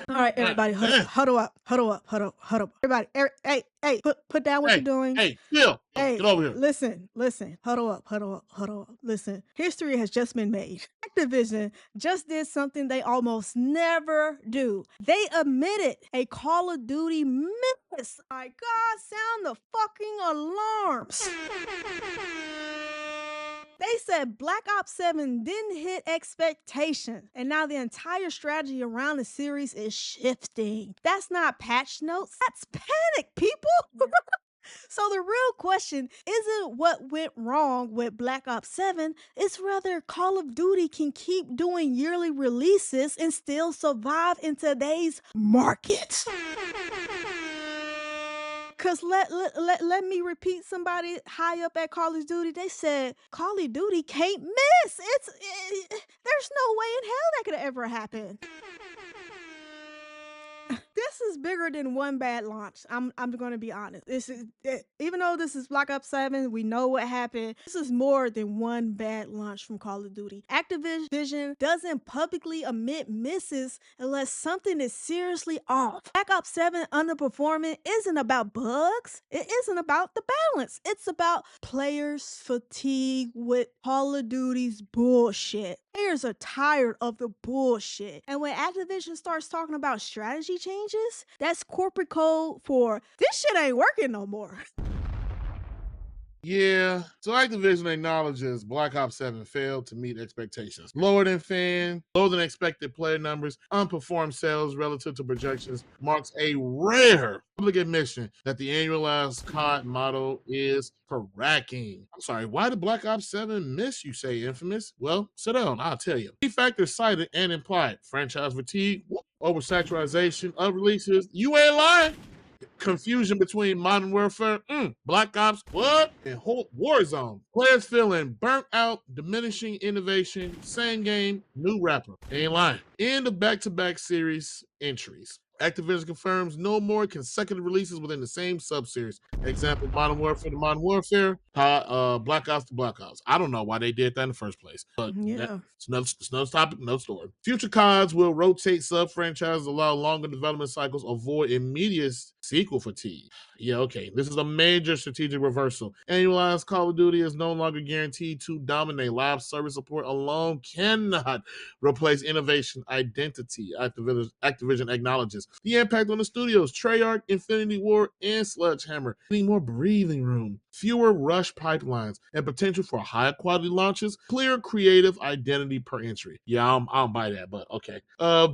All right, everybody, huddle up. Everybody, hey, put down what you're doing. Chill. Hey, Get over here. listen, huddle up. Listen, history has just been made. Activision just did something they almost never do. They admitted a Call of Duty miss. My God, sound the fucking alarms. They said Black Ops 7 didn't hit expectation, and now the entire strategy around the series is shifting. That's not patch notes, that's panic, people. So the real question isn't what went wrong with Black Ops 7, it's rather Call of Duty can keep doing yearly releases and still survive in today's market. Cause let me repeat, somebody high up at Call of Duty, they said Call of Duty can't miss. There's no way in hell that could ever happen. This is bigger than one bad launch. I'm going to be honest. This is even though this is Black Ops 7, we know what happened. This is more than one bad launch from Call of Duty. Activision doesn't publicly admit misses unless something is seriously off. Black Ops 7 underperforming isn't about bugs. It isn't about the balance. It's about players' fatigue with Call of Duty's bullshit. Players are tired of the bullshit. And when Activision starts talking about strategy changes, that's corporate code for this shit ain't working no more. Yeah, so Activision acknowledges Black Ops 7 failed to meet expectations. Lower than expected player numbers, unperformed sales relative to projections marks a rare public admission that the annualized COD model is cracking. I'm sorry, why did Black Ops 7 miss, you say, Infamous? Well, sit down, I'll tell you. Key factors cited and implied: franchise fatigue, oversaturation of releases, you ain't lying, confusion between Modern Warfare, Black Ops, what? And Warzone. Players feeling burnt out, diminishing innovation, same game, new rapper. Ain't lying. End of back-to-back series entries. Activision confirms no more consecutive releases within the same sub-series. Example, Modern Warfare to Modern Warfare, Black Ops to Black Ops. I don't know why they did that in the first place, but Yeah. it's another topic, no story. Future CODs will rotate sub-franchises, allow longer development cycles, avoid immediate sequel fatigue. Yeah, okay. This is a major strategic reversal. Annualized Call of Duty is no longer guaranteed to dominate. Live service support alone cannot replace innovation identity. Activision acknowledges the impact on the studios: Treyarch, Infinity Ward, and Sledgehammer needing more breathing room, fewer rush pipelines, and potential for high quality launches, clear creative identity per entry. Yeah, I don't buy that, but okay.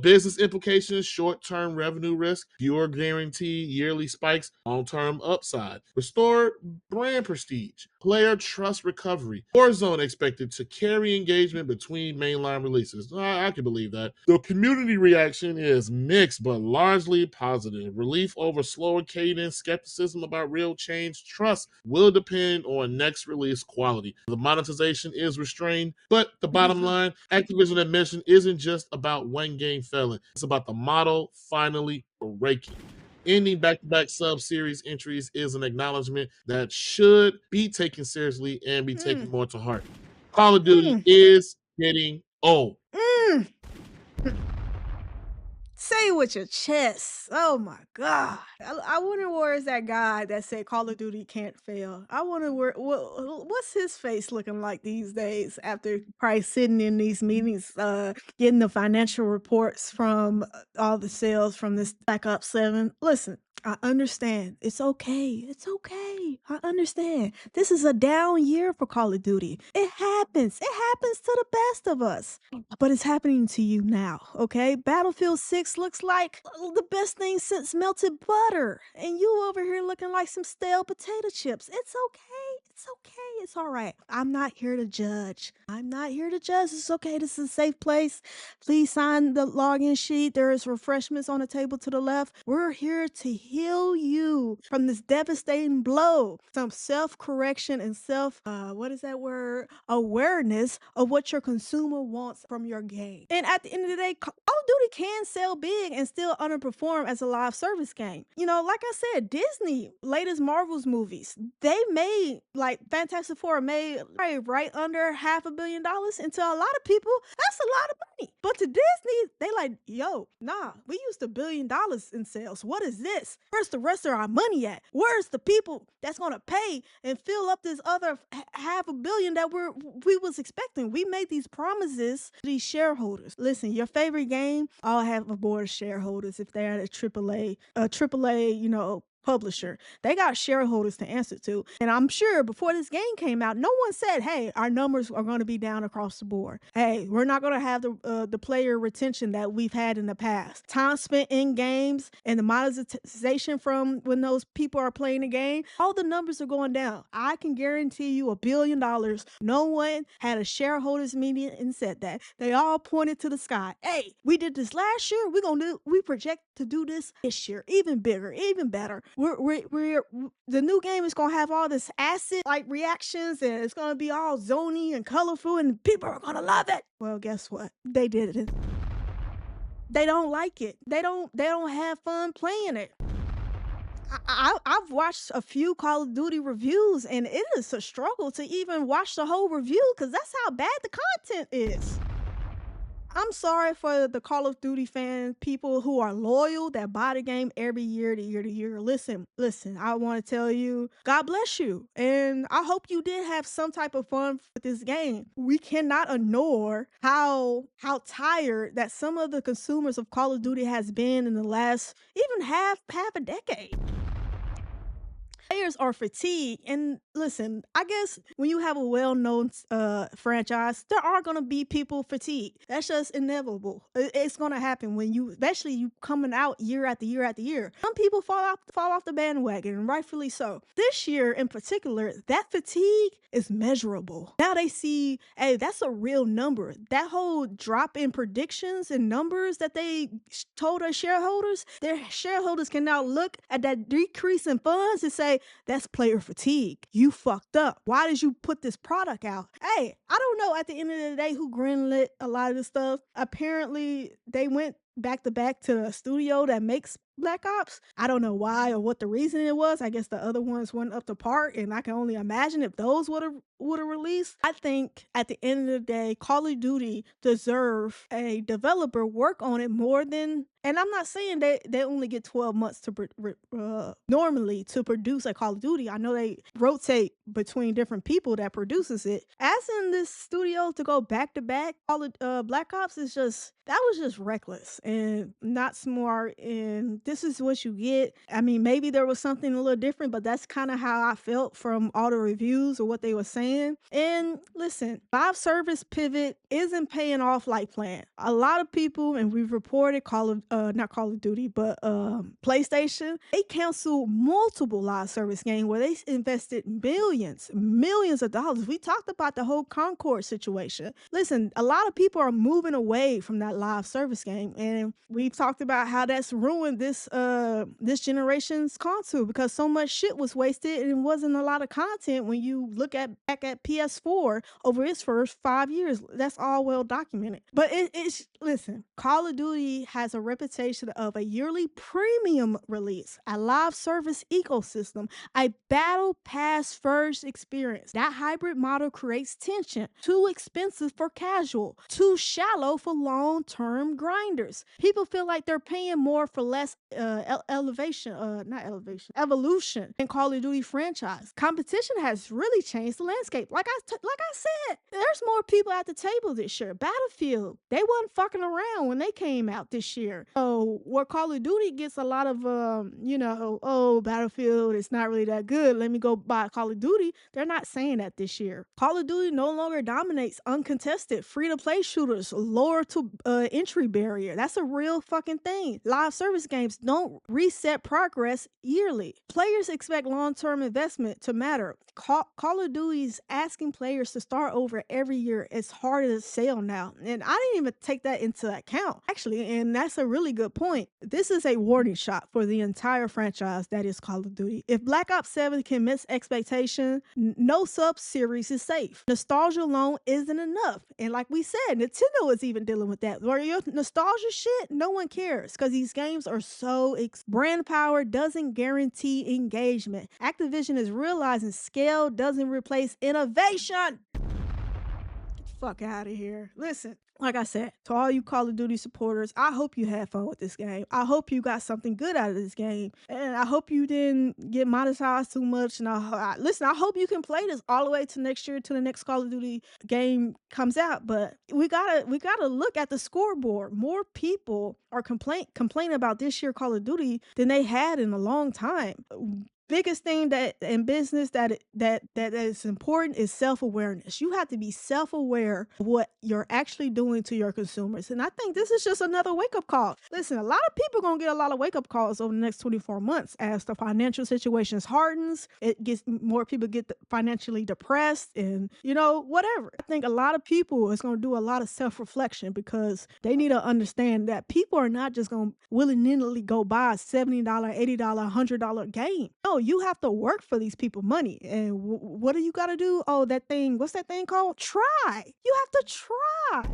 Business implications: short-term revenue risk, fewer guaranteed yearly spikes, long-term upside, restored brand prestige, player trust recovery. Warzone expected to carry engagement between mainline releases. I can believe that. The community reaction is mixed, but largely positive. Relief over slower cadence, skepticism about real change, trust will depend on next release quality. The monetization is restrained, but the bottom line, Activision admission isn't just about one game failing. It's about the model finally breaking. Ending back-to-back sub-series entries is an acknowledgement that should be taken seriously and be taken more to heart. Call of Duty is getting old. Say it with your chest. Oh my God. I wonder where is that guy that said Call of Duty can't fail. I wonder what's his face looking like these days after probably sitting in these meetings, getting the financial reports from all the sales from this Black Ops 7. Listen, I understand. It's okay. It's okay. I understand. This is a down year for Call of Duty. It happens. It happens to the best of us. But it's happening to you now, okay? Battlefield 6 looks like the best thing since melted butter. And you over here looking like some stale potato chips. It's okay. It's okay. It's all right. I'm not here to judge. It's okay. This is a safe place. Please sign the login sheet. There is refreshments on the table to the left. We're here to heal you from this devastating blow. Some self-correction and awareness of what your consumer wants from your game. And at the end of the day, Call of Duty can sell big and still underperform as a live service game. You know, like I said, Disney, latest Marvel's movies, they made like Fantastic Four made right under $500 million, and to a lot of people, that's a lot of money. But to Disney, they like, yo, nah, we used $1 billion in sales. What is this? Where's the rest of our money at? Where's the people that's gonna pay and fill up this other half a billion that we was expecting? We made these promises to these shareholders. Listen, your favorite game all have a board of shareholders if they're at a AAA, publisher. They got shareholders to answer to. And I'm sure before this game came out, no one said, hey, our numbers are going to be down across the board. Hey, we're not going to have the player retention that we've had in the past. Time spent in games and the monetization from when those people are playing the game, all the numbers are going down. I can guarantee you $1 billion. No one had a shareholders meeting and said that. They all pointed to the sky. Hey, we did this last year. We project to do this year, even bigger, even better. The new game is gonna have all this acid like reactions, and it's gonna be all zony and colorful, and people are gonna love it. Well, guess what? They did it. They don't like it. They don't have fun playing it. I've watched a few Call of Duty reviews, and it is a struggle to even watch the whole review because that's how bad the content is. I'm sorry for the Call of Duty fan people who are loyal that buy the game every year to year to year. Listen, I want to tell you, God bless you. And I hope you did have some type of fun with this game. We cannot ignore how tired that some of the consumers of Call of Duty has been in the last even half a decade. Players are fatigued. And listen, I guess when you have a well-known franchise, there are gonna be people fatigued. That's just inevitable. It's gonna happen when especially you coming out year after year after year. Some people fall off the bandwagon, and rightfully so. This year in particular, that fatigue is measurable. Now they see, hey, that's a real number. That whole drop in predictions and numbers that they told their shareholders can now look at that decrease in funds and say, that's player fatigue. You fucked up. Why did you put this product out? Hey, I don't know at the end of the day who greenlit a lot of this stuff. Apparently, they went back to back to the studio that makes Black Ops. I don't know why or what the reason it was. I guess the other ones weren't up to par, and I can only imagine if those would have released. I think at the end of the day, Call of Duty deserve a developer work on it more than. And I'm not saying they only get 12 months to normally to produce a Call of Duty. I know they rotate between different people that produces it. Asking this studio to go back to back all of Black Ops that was just reckless and not smart. And this is what you get. I mean, maybe there was something a little different, but that's kind of how I felt from all the reviews or what they were saying. And listen, live service pivot isn't paying off like planned. A lot of people, and we've reported not Call of Duty, but PlayStation, they canceled multiple live service games where they invested millions of dollars. We talked about the whole Concord situation. Listen, a lot of people are moving away from that live service game, and we've talked about how that's ruined this generation's console because so much shit was wasted and it wasn't a lot of content when you look back at PS4 over its first 5 years. That's all well documented. But listen, Call of Duty has a reputation of a yearly premium release, a live service ecosystem, a battle pass first experience. That hybrid model creates tension. Too expensive for casual, too shallow for long-term grinders. People feel like they're paying more for less evolution in Call of Duty franchise. Competition has really changed the landscape. Like I said, there's more people at the table this year. Battlefield, they wasn't fucking around when they came out this year. So where Call of Duty gets a lot of, Battlefield, it's not really that good. Let me go buy Call of Duty. They're not saying that this year. Call of Duty no longer dominates uncontested free-to-play shooters, lower to entry barrier. That's a real fucking thing. Live service games don't reset progress yearly. Players expect long-term investment to matter. Call of Duty's asking players to start over every year. It's harder to sell now. And I didn't even take that into account, actually, and that's a really good point. This is a warning shot for the entire franchise that is Call of Duty. If Black Ops 7 can miss expectation, no sub-series is safe. Nostalgia alone isn't enough. And like we said, Nintendo is even dealing with that. or your nostalgia shit, no one cares because these games are so brand power doesn't guarantee engagement. Activision is realizing scale doesn't replace innovation. Get the fuck out of here. Listen, like I said, to all you Call of Duty supporters, I hope you had fun with this game. I hope you got something good out of this game. And I hope you didn't get monetized too much. And listen, I hope you can play this all the way to next year till the next Call of Duty game comes out. But we gotta look at the scoreboard. More people are complaining about this year Call of Duty than they had in a long time. Biggest thing that in business that is important is self-awareness. You have to be self-aware of what you're actually doing to your consumers. And I think this is just another wake-up call. Listen, a lot of people gonna get a lot of wake-up calls over the next 24 months as the financial situations hardens. It gets more people get financially depressed and whatever. I think a lot of people is gonna do a lot of self-reflection because they need to understand that people are not just gonna willy-nilly go buy a $70, $80, $100 game. No, you have to work for these people money. And what do you got to do? Oh, that thing, what's that thing called? Try. You have to try.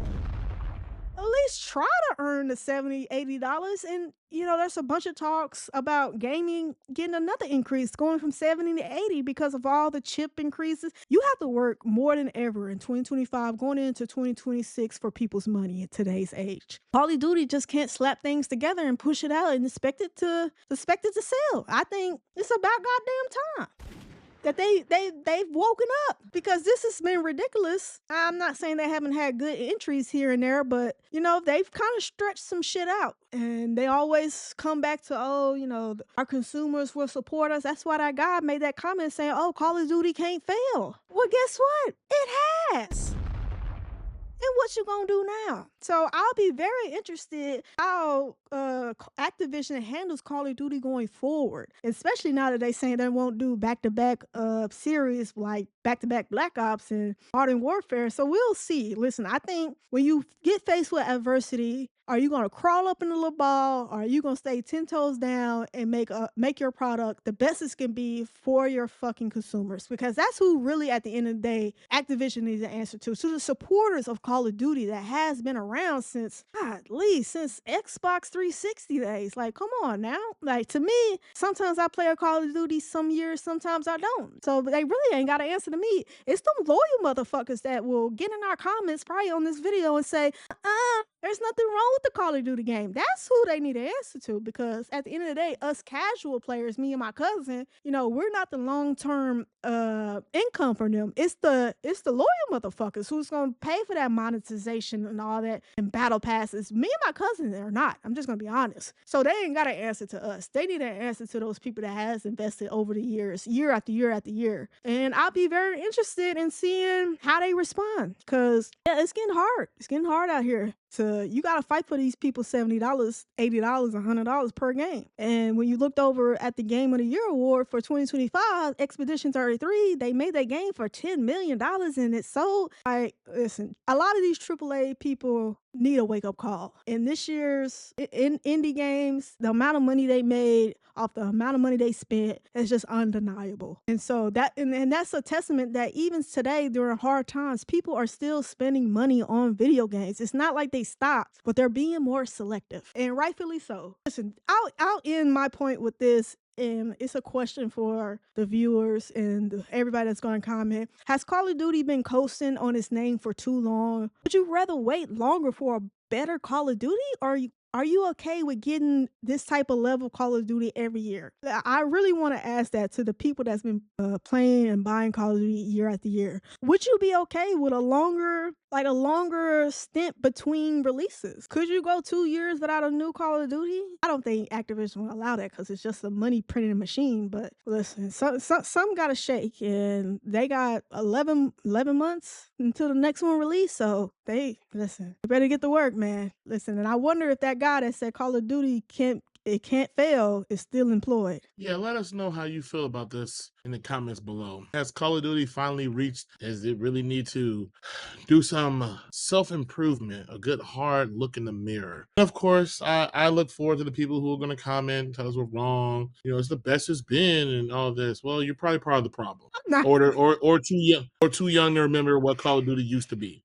At least try to earn the $70, $80. And, there's a bunch of talks about gaming getting another increase going from 70 to 80 because of all the chip increases. You have to work more than ever in 2025 going into 2026 for people's money in today's age. Call of Duty just can't slap things together and push it out and expect it to sell. I think it's about goddamn time that they've woken up because this has been ridiculous. I'm not saying they haven't had good entries here and there, but they've kind of stretched some shit out, and they always come back to our consumers will support us. That's why that guy made that comment saying, "Oh, Call of Duty can't fail." Well, guess what? It has. And what you gonna do now? So I'll be very interested how Activision handles Call of Duty going forward, especially now that they saying they won't do back-to-back series like back-to-back Black Ops and Modern Warfare. So we'll see. Listen, I think when you get faced with adversity, are you gonna crawl up in the little ball, or are you gonna stay 10 toes down and make your product the best it can be for your fucking consumers? Because that's who really, at the end of the day, Activision needs an answer to. So the supporters of Call of Duty that has been around since at least since Xbox 360 days. Like, come on now. Like, to me, sometimes I play a Call of Duty some years, sometimes I don't. So they really ain't got an answer to me. It's them loyal motherfuckers that will get in our comments probably on this video and say, there's nothing wrong with the Call of Duty game. That's who they need an answer to, because at the end of the day, us casual players, me and my cousin, we're not the long-term income for them. It's the loyal motherfuckers who's gonna pay for that monetization and all that and battle passes. Me and my cousin are not. I'm just gonna be honest. So they ain't got an answer to us. They need an answer to those people that has invested over the years, year after year after year. And I'll be very interested in seeing how they respond, because it's getting hard. It's getting hard out here. So you got to fight for these people $70, $80, $100 per game. And when you looked over at the Game of the Year award for 2025, Expedition 33, they made that game for $10 million and it sold. Listen, a lot of these AAA people need a wake-up call. In this year's in indie games, the amount of money they made off the amount of money they spent is just undeniable. And so that's a testament that even today during hard times, people are still spending money on video games. It's not like they stopped, but they're being more selective, and rightfully so. Listen, I'll end my point with this. And it's a question for the viewers and everybody that's going to comment. Has Call of Duty been coasting on its name for too long? Would you rather wait longer for a better Call of Duty, or are you okay with getting this type of level Call of Duty every year? I really want to ask that to the people that's been playing and buying Call of Duty year after year. Would you be okay with a longer stint between releases? Could you go 2 years without a new Call of Duty? I don't think Activision will allow that because it's just a money printing machine. But listen, some got to shake, and they got 11 months until the next one release. So they better get to work, man. Listen, and I wonder if that guy that said Call of Duty can't fail is still employed. Yeah, let us know how you feel about this in the comments below. Has Call of Duty finally reached, does it really need to do some self-improvement, a good hard look in the mirror? And of course, I look forward to the people who are going to comment, tell us we're wrong. It's the best it's been and all this. Well, you're probably part of the problem. I'm not. Or too young to remember what Call of Duty used to be.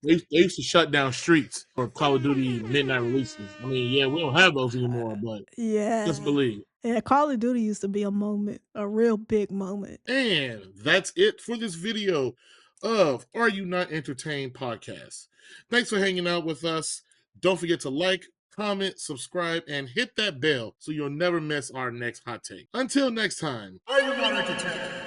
They used to shut down streets for Call of Duty midnight releases. I mean, yeah, we don't have those anymore, but just Yeah. believe. Yeah, Call of Duty used to be a moment, a real big moment. And that's it for this video of Are You Not Entertained podcast. Thanks for hanging out with us. Don't forget to like, comment, subscribe, and hit that bell so you'll never miss our next hot take. Until next time, Are You Not Entertained?